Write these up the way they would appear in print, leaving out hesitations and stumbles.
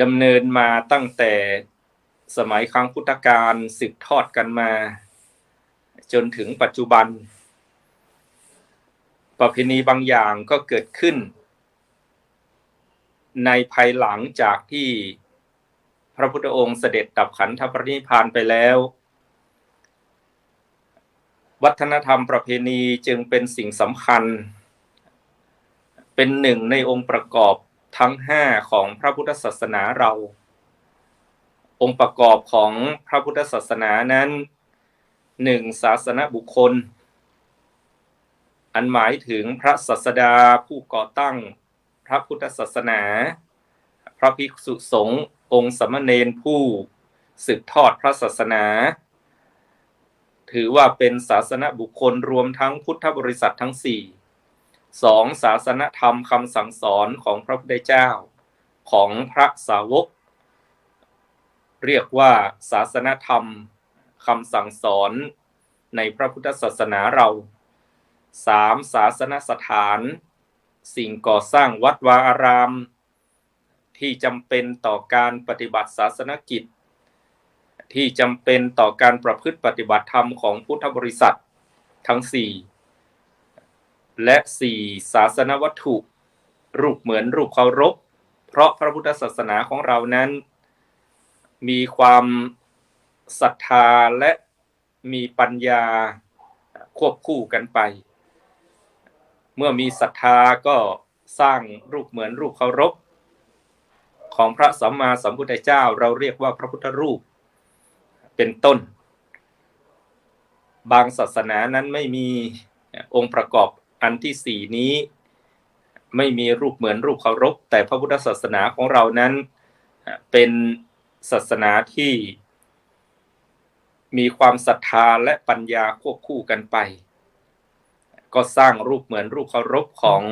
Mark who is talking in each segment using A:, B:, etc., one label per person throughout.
A: ดำเนินมาตั้งแต่สมัยครั้งพุทธกาลสืบทอดกันมาจนถึงปัจจุบันประเพณีบางอย่างก็เกิดขึ้นในภายหลังจากที่พระพุทธองค์เสด็จดับขันธปรินิพพานไปแล้ววัฒนธรรมประเพณีจึงเป็นสิ่งสำคัญเป็นหนึ่งในองค์ประกอบทั้ง5ของพระพุทธศาสนาเราองค์ประกอบของพระพุทธศาสนานั้น1ศาสนบุคคลอันหมายถึงพระศาสดาผู้ก่อตั้งพระพุทธศาสนาพระภิกษุสงฆ์องค์สามเณรผู้สืบทอดพระศาสนาถือว่าเป็นศาสนบุคคลรวมทั้งพุทธบริษัททั้ง4 2ศาสนธรรมคำสั่งสอนของพระพุทธเจ้าของพระสาวกเรียกว่าศาสนธรรมคำสั่งสอนในพระพุทธศาสนาเรา3ศาสนสถานสิ่งก่อสร้างวัดวาอารามที่จำเป็นต่อการปฏิบัติศาสนกิจที่จำเป็นต่อการประพฤติปฏิบัติธรรมของพุทธบริษัททั้ง4และ4ศาสนวัตถุรูปเหมือนรูปเคารพเพราะพระพุทธศาสนาของเรานั้นมีความศรัทธาและมีปัญญาควบคู่กันไปเมื่อมีศรัทธาก็สร้างรูปเหมือนรูปเคารพของพระสัมมาสัมพุทธเจ้าเราเรียกว่าพระพุทธรูปเป็นต้นบางศาสนานั้นไม่มีองค์ประกอบอันที่4นี้ไม่มีรูปเหมือนรูปเคารพแต่พระพุทธศาสนาของเรานั้นเป็นศาสนาที่มีความศรัทธาและปัญญาควบคู่กันไปก็สร้างรูปเหมือนรูปเคารพของ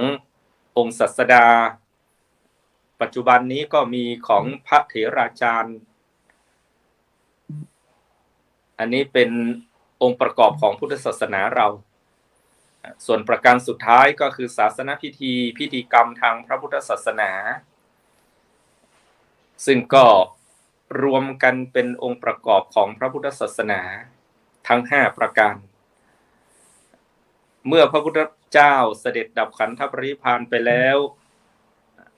A: องค์ศาสดาปัจจุบันนี้ก็มีของพระเถราจารย์อันนี้เป็นองค์ประกอบของพุทธศาสนาเราส่วนประการสุดท้ายก็คือศาสนพิธีกรรมทางพระพุทธศาสนาซึ่งก็รวมกันเป็นองค์ประกอบของพระพุทธศาสนาทั้ง5ประการเมื่อพระพุทธเจ้าเสด็จดับขันธปรินิพพานไปแล้ว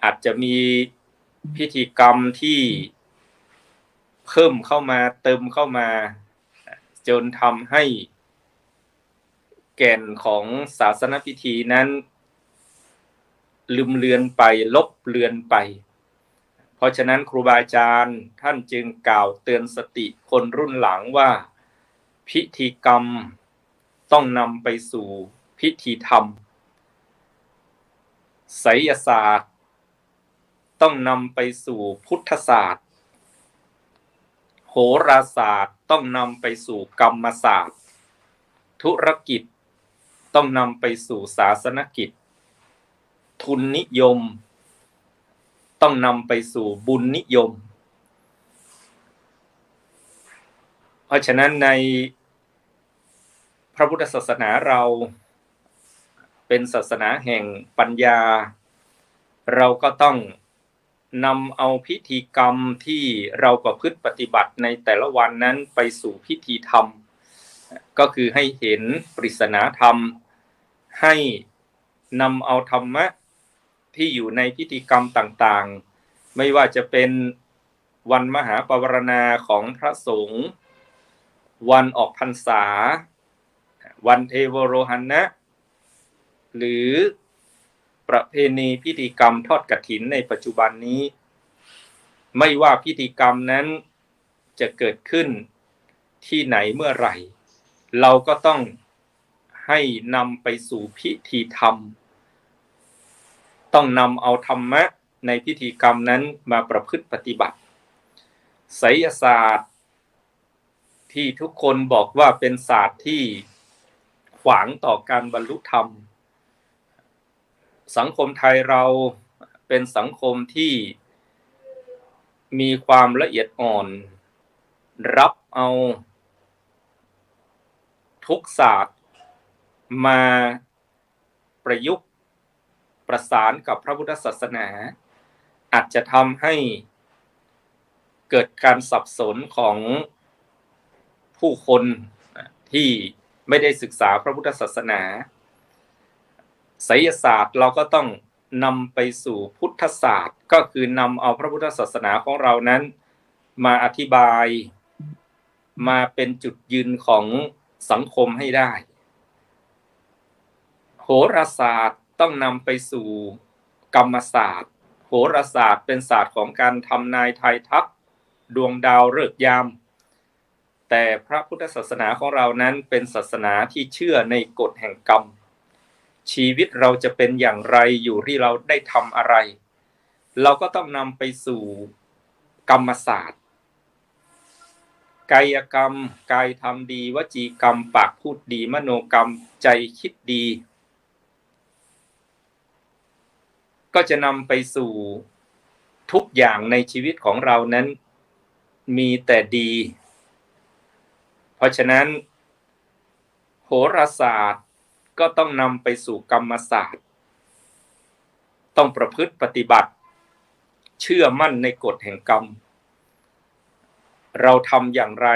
A: อาจจะมีพิธีกรรมที่เพิ่มเข้ามาเติมเข้ามาจนทำให้แก่นของศาสนพิธีนั้นลืมเลือนไปลบเลือนไปเพราะฉะนั้นครูบาอาจารย์ท่านจึงกล่าวเตือนสติคนรุ่นหลังว่าพิธีกรรมต้องนำไปสู่พิธีธรรมไสยศาสตร์ต้องนำไปสู่พุทธศาสตร์โหราศาสตร์ต้องนำไปสู่กรรมศาสตร์ธุรกิจต้องนำไปสู่ศาสนกิจทุนนิยมต้องนำไปสู่บุญนิยมเพราะฉะนั้นในพระพุทธศาสนาเราเป็นศาสนาแห่งปัญญาเราก็ต้องนำเอาพิธีกรรมที่เราประพฤติปฏิบัติในแต่ละวันนั้นไปสู่พิธีธรรมก็คือให้เห็นปริศนาธรรมให้นำเอาธรรมะที่อยู่ในพิธีกรรมต่างๆไม่ว่าจะเป็นวันมหาปวารณาของพระสงฆ์วันออกพรรษาวันเทโวโรหณะหรือประเพณีพิธีกรรมทอดกฐินในปัจจุบันนี้ไม่ว่าพิธีกรรมนั้นจะเกิดขึ้นที่ไหนเมื่อไหร่เราก็ต้องให้นำไปสู่พิธีธรรมต้องนำเอาธรรมะในพิธีกรรมนั้นมาประพฤติปฏิบัติไสยศาสตร์ที่ทุกคนบอกว่าเป็นศาสตร์ที่ขวางต่อการบรรลุธรรมสังคมไทยเราเป็นสังคมที่มีความละเอียดอ่อนรับเอาทุกศาสตร์มาประยุกต์ประสานกับพระพุทธศาสนาอาจจะทำให้ เกิดการสับสนของผู้คนที่ไม่ได้ศึกษาพระพุทธศาสนาไสยศาสตร์เราก็ต้องนำไปสู่พุทธศาสตร์ก็คือนำเอาพระพุทธศาสนาของเรานั้นมาอธิบายมาเป็นจุดยืนของสังคมให้ได้โหราศาสตร์ต้องนำไปสู่กรรมศาสตร์โหราศาสตร์เป็นศาสตร์ของการทำนายทายทักดวงดาวฤกษ์ยามแต่พระพุทธศาสนาของเรานั้นเป็นศาสนาที่เชื่อในกฎแห่งกรรมชีวิตเราจะเป็นอย่างไรอยู่ที่เราได้ทำอะไรเราก็ต้องนำไปสู่กรรมศาสตร์กายกรรมกายทำดีวจีกรรมปากพูดดีมโนกรรมใจคิดดีก็จะนำไปสู่ทุกอย่างในชีวิตของเรานั้นมีแต่ดีเพราะฉะนั้นโหราศาสตร์ก็ต้องนำไปสู่กรรมศาสตร์ต้องประพฤติปฏิบัติเชื่อมั่นในกฎแห่งกรรมเราทำอย่างไร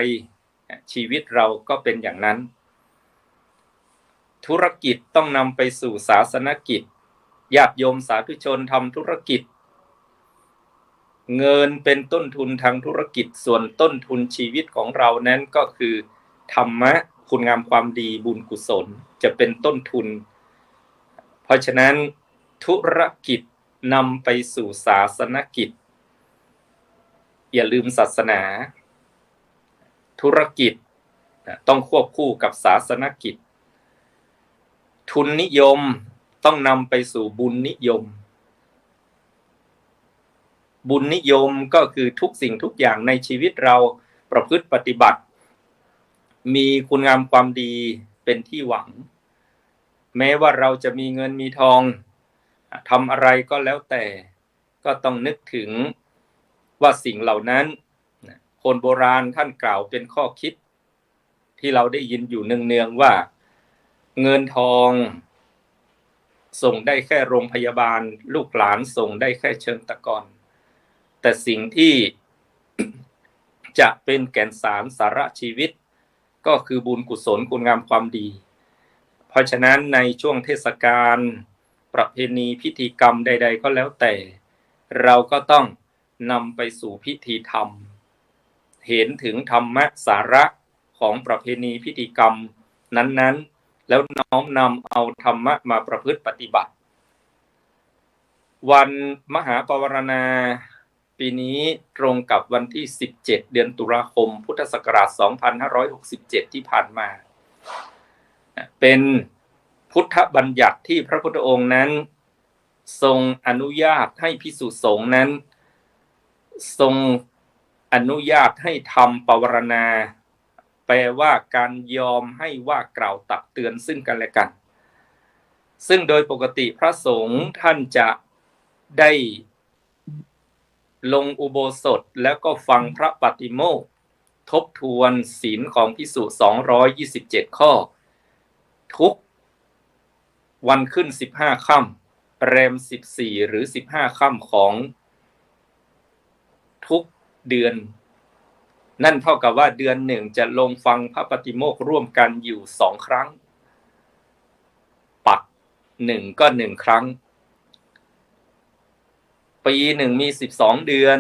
A: ชีวิตเราก็เป็นอย่างนั้นธุรกิจต้องนำไปสู่ศาสนกิจญาติโยมสาธุชนทำธุรกิจเงินเป็นต้นทุนทางธุรกิจส่วนต้นทุนชีวิตของเรานั้นก็คือธรรมะคุณงามความดีบุญกุศลจะเป็นต้นทุนเพราะฉะนั้นธุรกิจนำไปสู่ศาสนกิจอย่าลืมศาสนาธุรกิจต้องควบคู่กับศาสนกิจทุนนิยมต้องนำไปสู่บุญนิยมบุญนิยมก็คือทุกสิ่งทุกอย่างในชีวิตเราประพฤติปฏิบัติมีคุณงามความดีเป็นที่หวังแม้ว่าเราจะมีเงินมีทองทำอะไรก็แล้วแต่ก็ต้องนึกถึงว่าสิ่งเหล่านั้นคนโบราณท่านกล่าวเป็นข้อคิดที่เราได้ยินอยู่เนืองๆว่าเงินทองส่งได้แค่โรงพยาบาลลูกหลานส่งได้แค่เชิงตะกอนแต่สิ่งที่จะเป็นแก่นสารสาระชีวิตก็คือบุญกุศลคุณงามความดีเพราะฉะนั้นในช่วงเทศกาลประเพณีพิธีกรรมใดๆก็แล้วแต่เราก็ต้องนำไปสู่พิธีธรรมเห็นถึงธรรมะสาระของประเพณีพิธีกรรมนั้นๆแล้วน้อมนำเอาธรรมะมาประพฤติปฏิบัติวันมหาปวารณาปีนี้ตรงกับวันที่17เดือนตุลาคมพุทธศักราช2567ที่ผ่านมาเป็นพุทธบัญญัติที่พระพุทธองค์นั้นทรงอนุญาตให้ภิกษุสงฆ์นั้นทรงอนุญาตให้ทำปวารณาแปลว่าการยอมให้ว่ากล่าวตักเตือนซึ่งกันและกันซึ่งโดยปกติพระสงฆ์ท่านจะได้ลงอุโบสถแล้วก็ฟังพระปฏิโมกข์ทบทวนศีลของภิกษุ227ข้อทุกวันขึ้น15ค่ำแรม14หรือ15ค่ำของทุกเดือนนั่นเท่ากับว่าเดือนหนึ่งจะลงฟังพระปฏิโมกข์ร่วมกันอยู่2ครั้งปัก1ก็1ครั้งปีหนึ่งมี12เดือน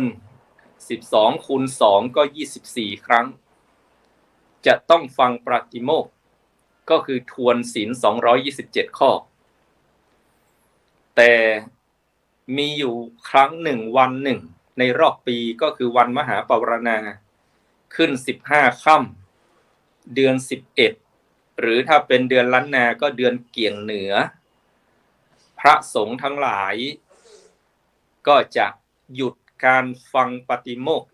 A: 12คูณ2ก็24ครั้งจะต้องฟังปฏิโมกข์ก็คือทวนศีล227ข้อแต่มีอยู่ครั้งหนึ่งวันหนึ่งในรอบปีก็คือวันมหาปวารณาขึ้น15ค่ำเดือน11หรือถ้าเป็นเดือนล้านนาก็เดือนเกี่ยงเหนือพระสงฆ์ทั้งหลายก็จะหยุดการฟังปฏิโมกข์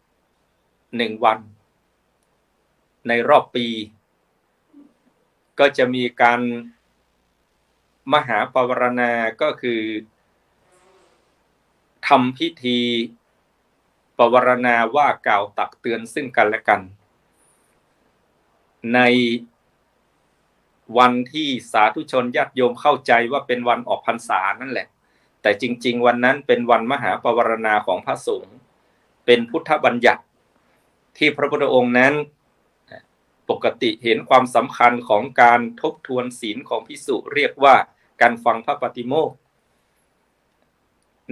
A: 1วันในรอบปีก็จะมีการมหาปวารณาก็คือทำพิธีปวารณาว่ากล่าวตักเตือนซึ่งกันและกันในวันที่สาธุชนญาติโยมเข้าใจว่าเป็นวันออกพรรษานั่นแหละแต่จริงๆวันนั้นเป็นวันมหาปวารณาของพระสงฆ์เป็นพุทธบัญญัติ ที่พระพุทธองค์นั้นปกติเห็นความสำคัญของการทบทวนศีลของภิกษุเรียกว่าการฟังพระปฏิโมกข์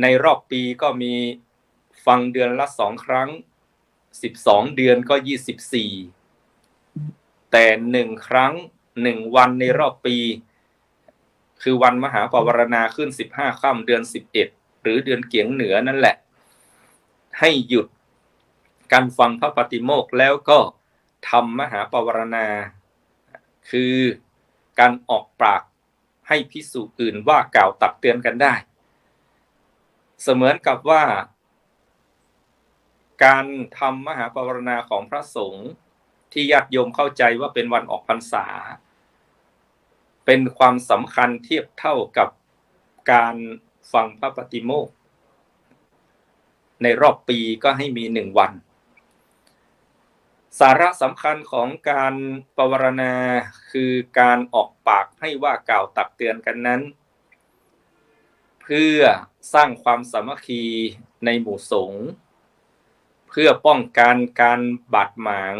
A: ในรอบปีก็มีฟังเดือนละ2 ครั้ง12 เดือนก็24แต่1 ครั้ง1 วันในรอบปีคือวันมหาปวารณาขึ้น15 ค่ำเดือน11หรือเดือนเกียงเหนือนั่นแหละให้หยุดการฟังพระปฏิโมกข์แล้วก็ทำมหาปวารณาคือการออกปากให้ภิกษุอื่นว่ากล่าวตักเตือนกันได้เสมือนกับว่าการทำมหาปวารณาของพระสงฆ์ที่ญาติโยมเข้าใจว่าเป็นวันออกพรรษาเป็นความสำคัญเทียบเท่ากับการฟังพระปฏิโมกข์ในรอบปีก็ให้มี1 วันสาระสำคัญของการปวารณาคือการออกปากให้ว่ากล่าวตักเตือนกันนั้นเพื่อสร้างความสามัคคีในหมู่สงฆ์เพื่อป้องกันการบาดหมาง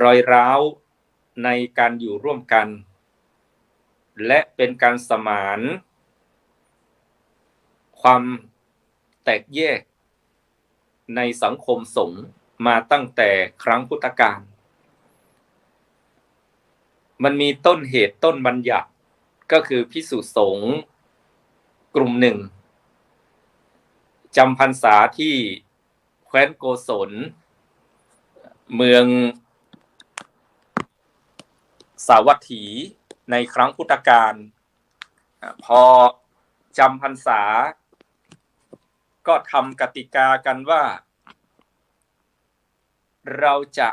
A: รอยร้าวในการอยู่ร่วมกันและเป็นการสมานความแตกแยกในสังคมสงฆ์มาตั้งแต่ครั้งพุทธกาลมันมีต้นเหตุต้นบัญญัติก็คือภิกษุสงฆ์กลุ่มหนึ่งจำพรรษาที่แคว้นโกศลเมืองสาวัตถีในครั้งพุทธกาลพอจำพรรษาก็ทำกติกากันว่าเราจะ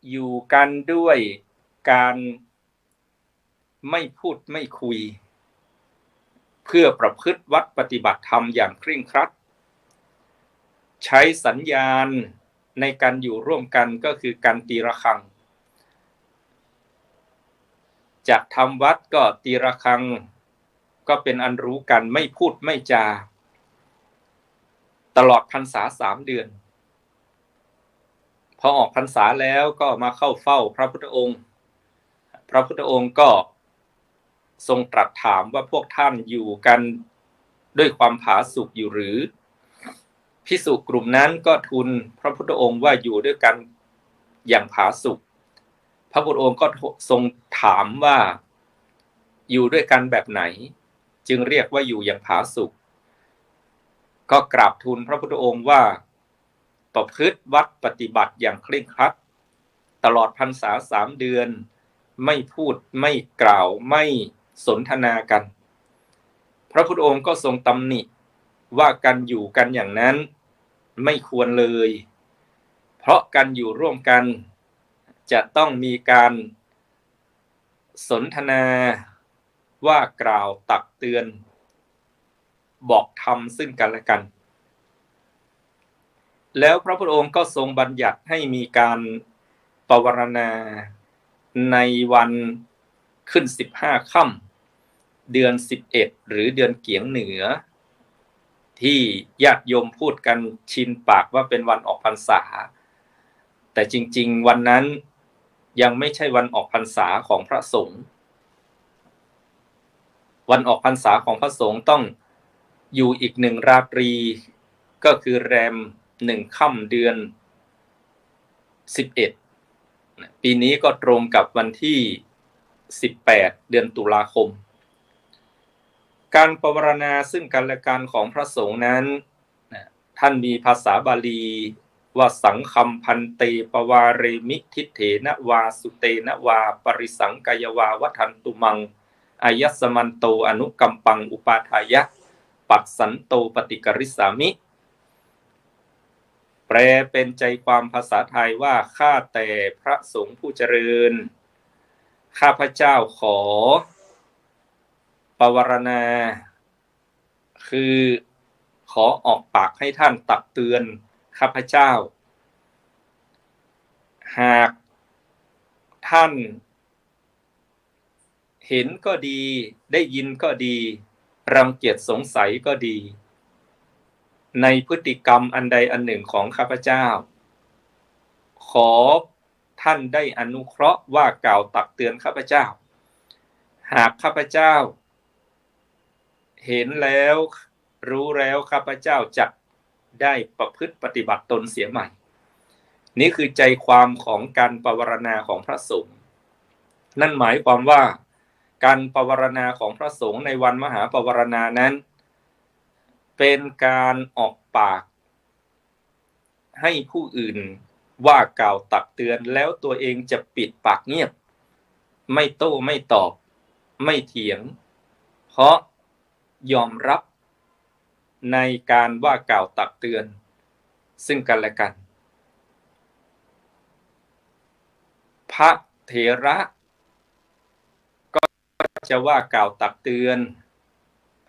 A: อยู่กันด้วยการไม่พูดไม่คุยเพื่อประพฤติวัดปฏิบัติธรรมอย่างเคร่งครัดใช้สัญญาณในการอยู่ร่วมกันก็คือการตีระฆังจากทำวัดก็ตีระฆังก็เป็นอันรู้กันไม่พูดไม่จาตลอดพรรษา3 เดือนพอออกพรรษาแล้วก็มาเข้าเฝ้าพระพุทธองค์พระพุทธองค์ก็ทรงตรัสถามว่าพวกท่านอยู่กันด้วยความผาสุกอยู่หรือภิกษุกลุ่มนั้นก็ทูลพระพุทธองค์ว่าอยู่ด้วยกันอย่างผาสุกพระพุทธองค์ก็ทรงถามว่าอยู่ด้วยกันแบบไหนจึงเรียกว่าอยู่อย่างผาสุกก็กราบทูลพระพุทธองค์ว่าประพฤติวัดปฏิบัติอย่างเคร่งครัดตลอดพรรษา3 เดือนไม่พูดไม่กล่าวไม่สนทนากันพระพุทธองค์ก็ทรงตำหนิว่าการอยู่กันอย่างนั้นไม่ควรเลยเพราะการอยู่ร่วมกันจะต้องมีการสนทนาว่ากล่าวตักเตือนบอกธรรมซึ่งกันและกันแล้วพระพุทธองค์ก็ทรงบัญญัติให้มีการปวารณาในวันขึ้น15 ค่ำเดือน11หรือเดือนเกียงเหนือที่ญาติโยมพูดกันชินปากว่าเป็นวันออกพรรษาแต่จริงๆวันนั้นยังไม่ใช่วันออกพรรษาของพระสงฆ์วันออกพรรษาของพระสงฆ์ต้องอยู่อีก1 ราตรีก็คือแรม1 ค่ำเดือน11ปีนี้ก็ตรงกับวันที่18 เดือนตุลาคมการปวารณาซึ่งกันและกันของพระสงฆ์นั้นท่านมีภาษาบาลีว่าสังคัมพันเตปวาเรมิทิเถนะวาสุเตนะวาปริสังกายวาวัฏันตุมังอายัสสมันโตอนุกัมปังอุปาทายะปัสสันโตปฏิกริสามิแปลเป็นใจความภาษาไทยว่าข้าแต่พระสงฆ์ผู้เจริญข้าพเจ้าขอปวารณาคือขอออกปากให้ท่านตักเตือนข้าพเจ้าหากท่านเห็นก็ดีได้ยินก็ดีรังเกียจสงสัยก็ดี ในพฤติกรรมอันใดอันหนึ่งของข้าพเจ้าขอท่านได้อนุเคราะห์ว่ากล่าวตักเตือนข้าพเจ้าหากข้าพเจ้าเห็นแล้วรู้แล้วข้าพเจ้าจะได้ประพฤติปฏิบัติตนเสียใหม่นี่คือใจความของการปวารณาของพระสงฆ์นั่นหมายความว่าการปวารณาของพระสงฆ์ในวันมหาปวารณานั้นเป็นการออกปากให้ผู้อื่นว่ากล่าวตักเตือนแล้วตัวเองจะปิดปากเงียบไม่โต้ไม่ตอบไม่เถียงเพราะยอมรับในการว่ากล่าวตักเตือนซึ่งกันและกันพระเถระก็จะว่ากล่าวตักเตือน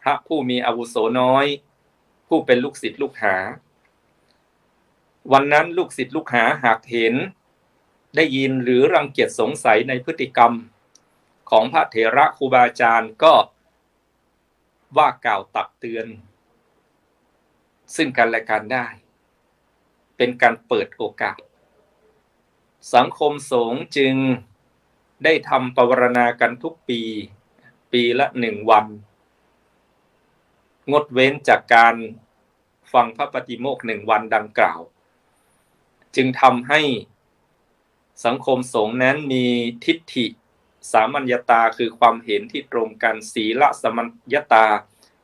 A: พระผู้มีอาวุโสน้อยผู้เป็นลูกศิษย์ลูกหาวันนั้นลูกศิษย์ลูกหาหากเห็นได้ยินหรือรังเกียจสงสัยในพฤติกรรมของพระเถระครูบาอาจารย์ก็ว่ากล่าวตักเตือนซึ่งกันและกันได้เป็นการเปิดโอกาสสังคมสงฆ์จึงได้ทำปวารณากันทุกปีละ1 วันงดเว้นจากการฟังพระปฏิโมกข์1 วันดังกล่าวจึงทำให้สังคมสงฆ์นั้นมีทิฏฐิสามัญญตาคือความเห็นที่ตรงกันศีลสมัญญตา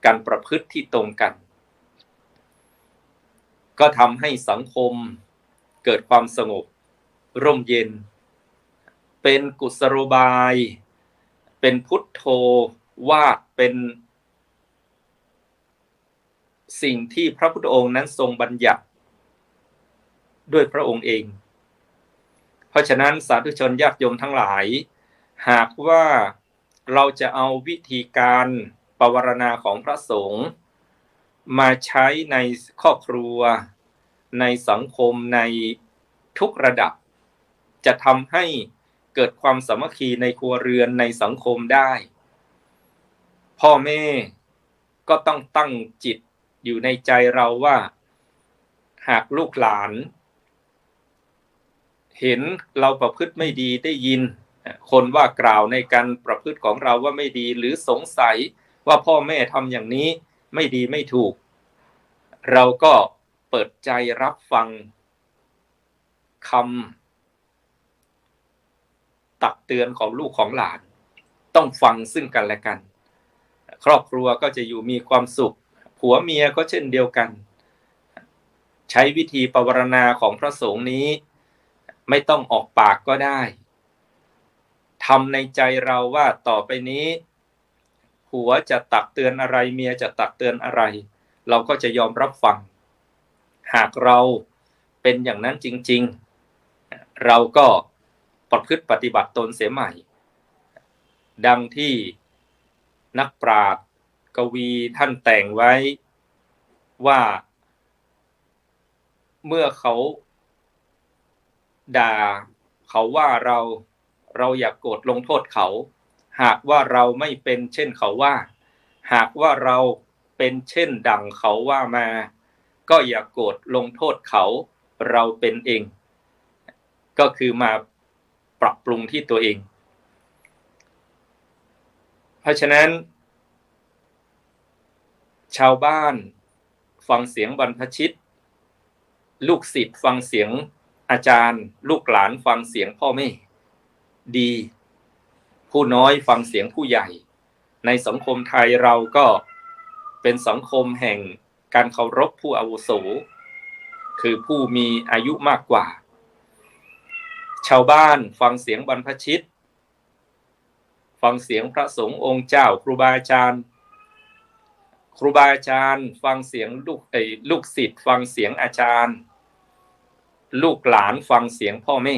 A: การประพฤติที่ตรงกันก็ทำให้สังคมเกิดความสงบร่มเย็นเป็นกุศโลบายเป็นพุทโธวาดเป็นสิ่งที่พระพุทธองค์นั้นทรงบัญญัติด้วยพระองค์เองเพราะฉะนั้นสาธุชนญาติโยมทั้งหลายหากว่าเราจะเอาวิธีการปวารณาของพระสงฆ์มาใช้ในครอบครัวในสังคมในทุกระดับจะทำให้เกิดความสามัคคีในครัวเรือนในสังคมได้พ่อแม่ก็ต้องตั้งจิตอยู่ในใจเราว่าหากลูกหลานเห็นเราประพฤติไม่ดีได้ยินคนว่ากล่าวในการประพฤติของเราว่าไม่ดีหรือสงสัยว่าพ่อแม่ทำอย่างนี้ไม่ดีไม่ถูกเราก็เปิดใจรับฟังคำตักเตือนของลูกของหลานต้องฟังซึ่งกันและกันครอบครัวก็จะอยู่มีความสุขผัวเมียก็เช่นเดียวกันใช้วิธีปวารณาของพระสงฆ์นี้ไม่ต้องออกปากก็ได้ทำในใจเราว่าต่อไปนี้ผัวจะตักเตือนอะไรเมียจะตักเตือนอะไรเราก็จะยอมรับฟังหากเราเป็นอย่างนั้นจริงๆเราก็ประพฤติปฏิบัติตนเสียใหม่ดังที่นักปราชญ์กวีท่านแต่งไว้ว่าเมื่อเขาด่าเขาว่าเราอย่าโกรธลงโทษเขาหากว่าเราไม่เป็นเช่นเขาว่าหากว่าเราเป็นเช่นดังเขาว่ามาก็อย่าโกรธลงโทษเขาเราเป็นเองก็คือมาปรับปรุงที่ตัวเองเพราะฉะนั้นชาวบ้านฟังเสียงบรรพชิตลูกศิษย์ฟังเสียงอาจารย์ลูกหลานฟังเสียงพ่อแม่ดีผู้น้อยฟังเสียงผู้ใหญ่ในสังคมไทยเราก็เป็นสังคมแห่งการเคารพผู้อาวุโสคือผู้มีอายุมากกว่าชาวบ้านฟังเสียงบรรพชิตฟังเสียงพระสงฆ์องค์เจ้าครูบาอาจารย์ฟังเสียงลูกศิษย์ฟังเสียงอาจารย์ลูกหลานฟังเสียงพ่อแม่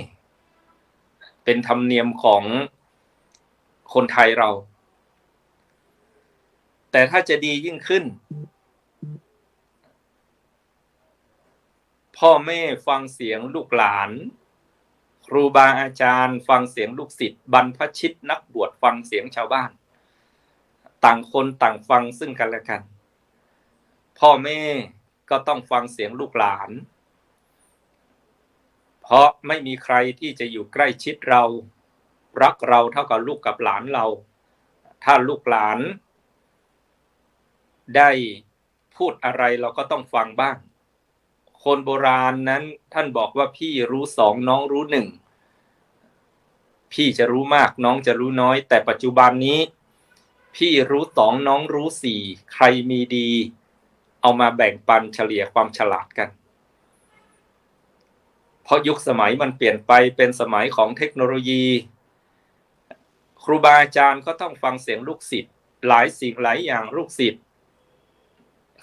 A: เป็นธรรมเนียมของคนไทยเราแต่ถ้าจะดียิ่งขึ้นพ่อแม่ฟังเสียงลูกหลานครูบาอาจารย์ฟังเสียงลูกศิษย์บรรพชิตนักบวชฟังเสียงชาวบ้านต่างคนต่างฟังซึ่งกันและกันพ่อแม่ ก็ต้องฟังเสียงลูกหลานเพราะไม่มีใครที่จะอยู่ใกล้ชิดเรารักเราเท่ากับลูกกับหลานเราถ้าลูกหลานได้พูดอะไรเราก็ต้องฟังบ้างคนโบราณนั้นท่านบอกว่าพี่รู้สองน้องรู้หนึ่งพี่จะรู้มากน้องจะรู้น้อยแต่ปัจจุบันนี้พี่รู้สองน้องรู้สี่ใครมีดีเอามาแบ่งปันเฉลี่ยความฉลาดกันเพราะยุคสมัยมันเปลี่ยนไปเป็นสมัยของเทคโนโลยีครูบาอาจารย์ก็ต้องฟังเสียงลูกศิษย์หลายสิ่งหลายอย่างลูกศิษย์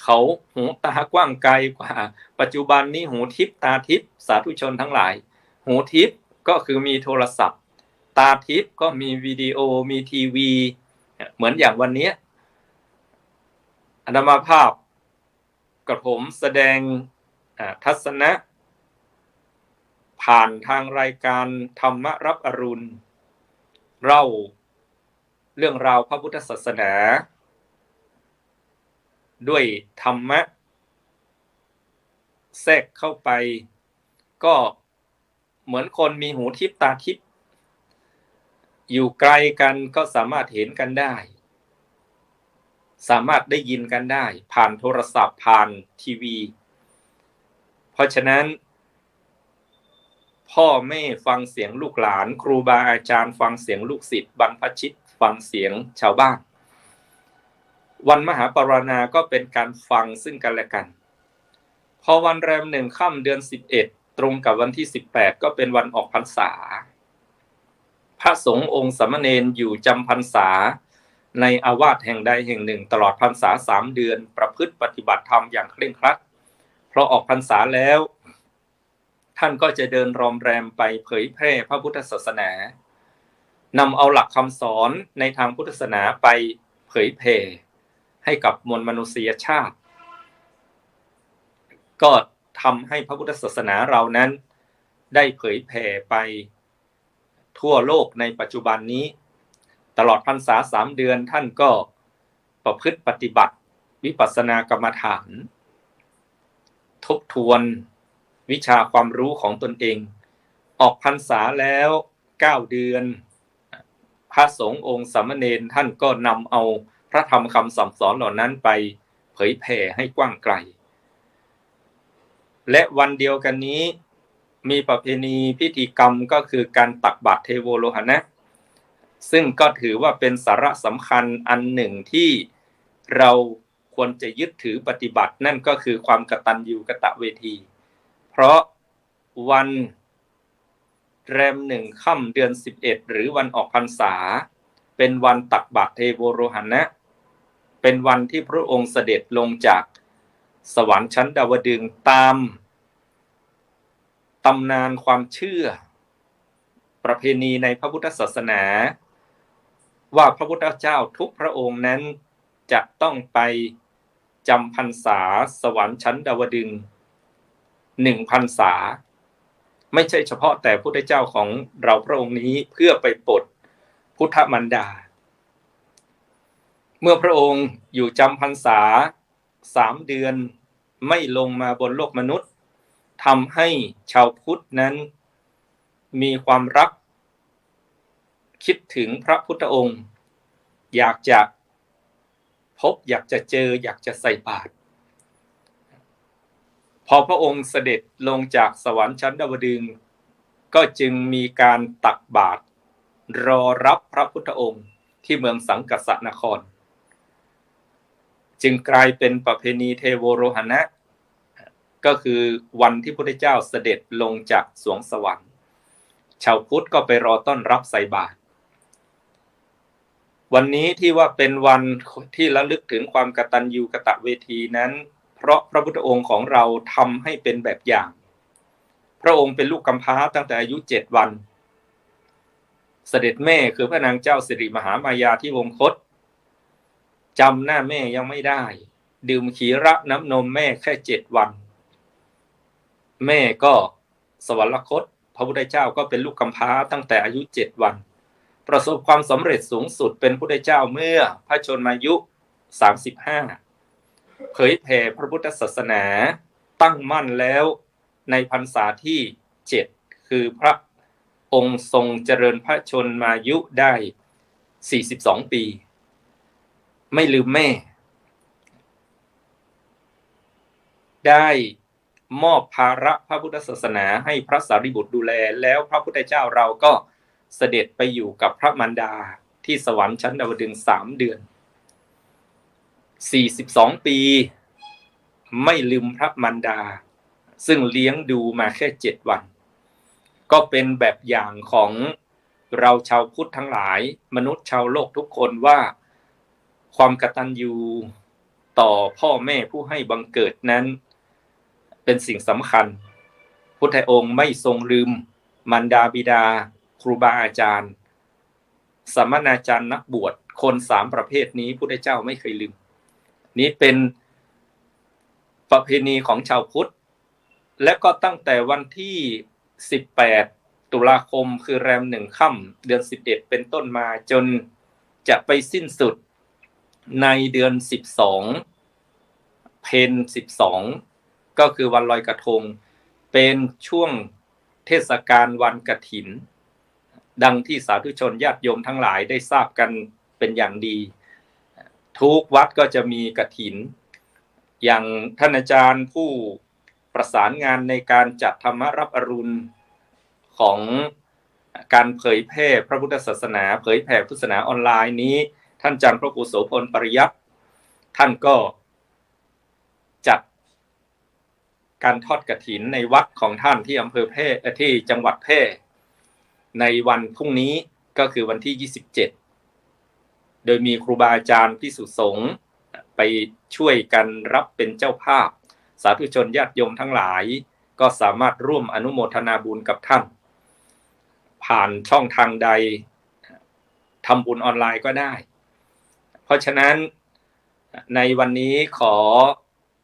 A: เขาหูตากว้างไกลกว่าปัจจุบันนี้หูทิพตาทิพสาธุชนทั้งหลายหูทิพก็คือมีโทรศัพท์ตาทิพก็มีวิดีโอมีทีวีเหมือนอย่างวันนี้อาตมาภาพกับผมแสดงทัศนะผ่านทางรายการธรรมรับอรุณเล่าเรื่องราวพระพุทธศาสนาด้วยธรรมะแทรกเข้าไปก็เหมือนคนมีหูทิพตาทิพอยู่ไกลกันก็สามารถเห็นกันได้สามารถได้ยินกันได้ผ่านโทรศัพท์ผ่านทีวีเพราะฉะนั้นพ่อแม่ฟังเสียงลูกหลานครูบาอาจารย์ฟังเสียงลูกศิษย์บรรพชิตฟังเสียงชาวบ้านวันมหาปรณาก็เป็นการฟังซึ่งกันและกันพอวันแรมหนึ่งค่ำเดือน11ตรงกับวันที่18ก็เป็นวันออกพรรษาพระสงฆ์องค์สามเณรอยู่จำพรรษาในอาวาสแห่งใดแห่งหนึ่งตลอดพรรษา3 เดือนประพฤติปฏิบัติธรรมอย่างเคร่งครัดเพราะออกพรรษาแล้วท่านก็จะเดินรอมแรมไปเผยแพร่พระพุทธศาสนานำเอาหลักคำสอนในทางพุทธศาสนาไปเผยแผ่ให้กับมวลมนุษยชาติก็ทำให้พระพุทธศาสนาเรานั้นได้เผยแผ่ไปทั่วโลกในปัจจุบันนี้ตลอดพรรษา3 เดือนท่านก็ประพฤติปฏิบัติวิปัสสนากรรมฐานทบทวนวิชาความรู้ของตนเองออกพรรษาแล้ว9 เดือนพระสงฆ์องค์สามเณรท่านก็นำเอาพระธรรมคำสั่งสอนเหล่านั้นไปเผยแผ่ให้กว้างไกลและวันเดียวกันนี้มีประเพณีพิธีกรรมก็คือการตักบาตรเทโวโลหณะซึ่งก็ถือว่าเป็นสาระสำคัญอันหนึ่งที่เราควรจะยึดถือปฏิบัตินั่นก็คือความกตัญญูกตเวทีเพราะวันแรม1 ค่ำเดือน11หรือวันออกพรรษาเป็นวันตักบาตรเทโวโลหณะเป็นวันที่พระองค์เสด็จลงจากสวรรค์ชั้นดาวดึงส์ตามตำนานความเชื่อประเพณีในพระพุทธศาสนาว่าพระพุทธเจ้าทุกพระองค์นั้นจะต้องไปจำพรรษาสวรรค์ชั้นดาวดึงส์1 พรรษาไม่ใช่เฉพาะแต่พุทธเจ้าของเราพระองค์นี้เพื่อไปโปรดพุทธมารดาเมื่อพระองค์อยู่จำพรรษา3 เดือนไม่ลงมาบนโลกมนุษย์ทำให้ชาวพุทธนั้นมีความรักคิดถึงพระพุทธองค์อยากจะพบอยากจะเจออยากจะใส่บาตรพอพระองค์เสด็จลงจากสวรรค์ชั้นดาวดึงส์ก็จึงมีการตักบาตรรอรับพระพุทธองค์ที่เมืองสังกัสสนครจึงกลายเป็นประเพณีเทโวโรหณะก็คือวันที่พระพุทธเจ้าเสด็จลงจากสวงสวรรค์ชาวพุทธก็ไปรอต้อนรับใส่บาตรวันนี้ที่ว่าเป็นวันที่ระลึกถึงความกตัญญูกตเวทีนั้นเพราะพระพุทธองค์ของเราทำให้เป็นแบบอย่างพระองค์เป็นลูกกำพร้าตั้งแต่อายุ7 วันเสด็จแม่คือพระนางเจ้าสิริมหามายาธิวงคตจำหน้าแม่ยังไม่ได้ดื่มขีระน้ำนมแม่แค่7 วันแม่ก็สวรรคตพระพุทธเจ้าก็เป็นลูกกำพร้าตั้งแต่อายุ7 วันประสบความสำเร็จสูงสุดเป็นพุทธเจ้าเมื่อพระชนมายุ35 เผยแผ่พระพุทธศาสนาตั้งมั่นแล้วในพรรษาที่7คือพระองค์ทรงเจริญพระชนมายุได้42ปีไม่ลืมแม่ได้มอบภาระพระพุทธศาสนาให้พระสารีบุตรดูแลแล้วพระพุทธเจ้าเราก็เสด็จไปอยู่กับพระมารดาที่สวรรค์ชั้นดาวดึงส์3 เดือน42ปีไม่ลืมพระมารดาซึ่งเลี้ยงดูมาแค่7 วันก็เป็นแบบอย่างของเราชาวพุทธทั้งหลายมนุษย์ชาวโลกทุกคนว่าความกตัญญูต่อพ่อแม่ผู้ให้บังเกิดนั้นเป็นสิ่งสำคัญพุทธองค์ไม่ทรงลืมมารดาบิดาครูบาอาจารย์สมณาจารย์นักบวชคน3 ประเภทนี้พุทธเจ้าไม่เคยลืมนี้เป็นประเพณีของชาวพุทธและก็ตั้งแต่วันที่18 ตุลาคมคือแรม1 ค่ำเดือน11เป็นต้นมาจนจะไปสิ้นสุดในเดือน12 เพ็ญ12ก็คือวันลอยกระทงเป็นช่วงเทศกาลวันกฐินดังที่สาธุชนญาติโยมทั้งหลายได้ทราบกันเป็นอย่างดีทุกวัดก็จะมีกฐินอย่างท่านอาจารย์ผู้ประสานงานในการจัดธรรมรับอรุณของการเผยแพร่พระพุทธศาสนาเผยแผ่พุทธศาสนาออนไลน์นี้ท่านอาจารย์พระครูโสพลปริยัติท่านก็จัดการทอดกฐินในวัดของท่านที่อำเภอแพร่ที่จังหวัดแพร่ในวันพรุ่งนี้ก็คือวันที่27โดยมีครูบาอาจารย์ภิกษุสงฆ์ไปช่วยกันรับเป็นเจ้าภาพสาธุชนญาติโยมทั้งหลายก็สามารถร่วมอนุโมทนาบุญกับท่านผ่านช่องทางใดทำบุญออนไลน์ก็ได้เพราะฉะนั้นในวันนี้ขอ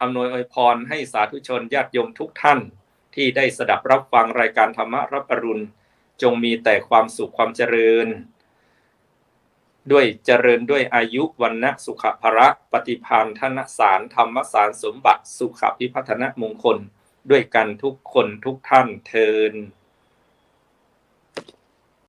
A: อำนวยอวยพรให้สาธุชนญาติโยมทุกท่านที่ได้สดับรับฟังรายการธรรมรับอรุณจงมีแต่ความสุขความเจริญด้วยอายุวันนะสุขภระปฏิภาณธนสารธรรมสารสมบัติสุขพิพัฒนมงคลด้วยกันทุกคนทุกท่านเทอญ